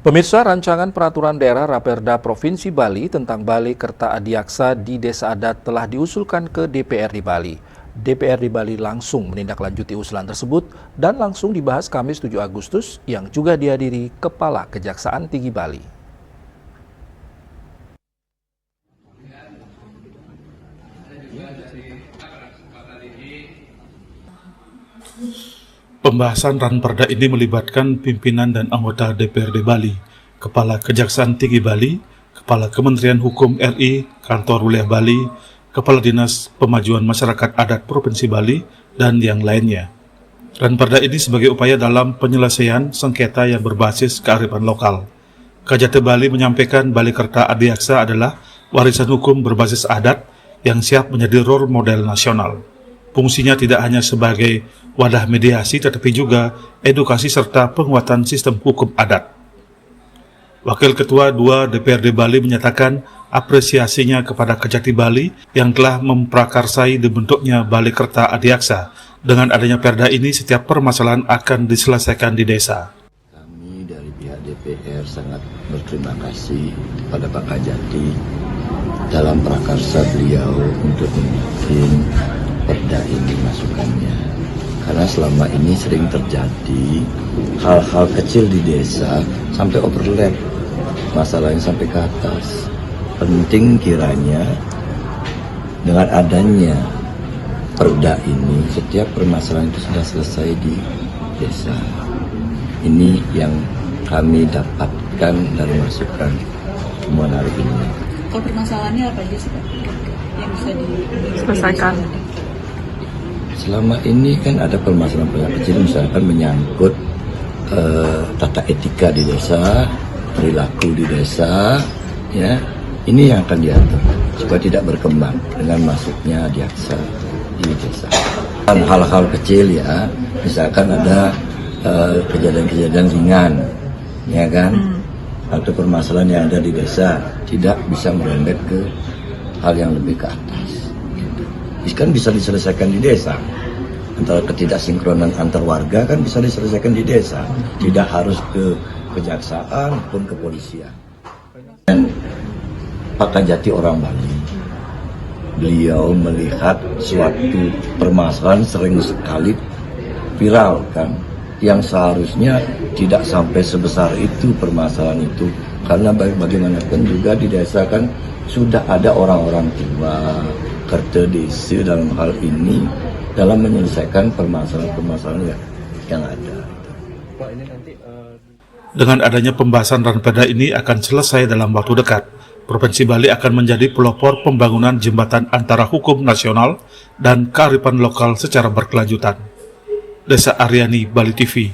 Pemirsa, rancangan peraturan daerah Raperda Provinsi Bali tentang Balai Kerta Adiaksa di Desa Adat telah diusulkan ke DPR di Bali. DPR di Bali langsung menindaklanjuti usulan tersebut dan langsung dibahas Kamis 7 Agustus yang juga dihadiri Kepala Kejaksaan Tinggi Bali. Pembahasan Ranperda ini melibatkan pimpinan dan anggota DPRD Bali, Kepala Kejaksaan Tinggi Bali, Kepala Kementerian Hukum RI, Kantor Wilayah Bali, Kepala Dinas Pemajuan Masyarakat Adat Provinsi Bali, dan yang lainnya. Ranperda ini sebagai upaya dalam penyelesaian sengketa yang berbasis kearifan lokal. Kajati Bali menyampaikan Balai Kerta Adiaksa adalah warisan hukum berbasis adat yang siap menjadi role model nasional. Fungsinya tidak hanya sebagai wadah mediasi tetapi juga edukasi serta penguatan sistem hukum adat. Wakil Ketua 2 DPRD Bali menyatakan apresiasinya kepada Kajati Bali yang telah memprakarsai dibentuknya Balai Kerta Adiaksa. Dengan adanya perda ini setiap permasalahan akan diselesaikan di desa. Kami dari pihak DPR sangat berterima kasih kepada Pak Kajati dalam prakarsa beliau untuk membuat perda ini masukannya. Karena selama ini sering terjadi hal-hal kecil di desa sampai overlap, masalahnya sampai ke atas. Penting kiranya dengan adanya perda ini setiap permasalahan itu sudah selesai di desa. Ini yang kami dapatkan dari masukan temuan hari ini. Kalau permasalahannya apa aja sih Pak yang bisa diselesaikan? Selama ini kan ada permasalahan kecil, misalkan menyangkut tata etika di desa, perilaku di desa, ya ini yang akan diatur supaya tidak berkembang dengan masuknya Adiaksa di desa. Dan hal-hal kecil ya, misalkan ada kejadian-kejadian ringan, ya kan, atau permasalahan yang ada di desa tidak bisa merembet ke hal yang lebih ke atas. Kan bisa diselesaikan di desa. Antara ketidaksinkronan antar warga kan bisa diselesaikan di desa. Tidak harus ke kejaksaan maupun kepolisian. Dan Pak Kajati orang Bali, beliau melihat suatu permasalahan sering sekali viral kan, yang seharusnya tidak sampai sebesar itu permasalahan itu. Karena bagaimanapun juga di desa kan sudah ada orang-orang tua, kerta desa dalam hal ini dalam menyelesaikan permasalahan-permasalahan yang ada. Dengan adanya pembahasan Ranperda ini akan selesai dalam waktu dekat. Provinsi Bali akan menjadi pelopor pembangunan jembatan antara hukum nasional dan kearifan lokal secara berkelanjutan. Desa Aryani, Bali TV.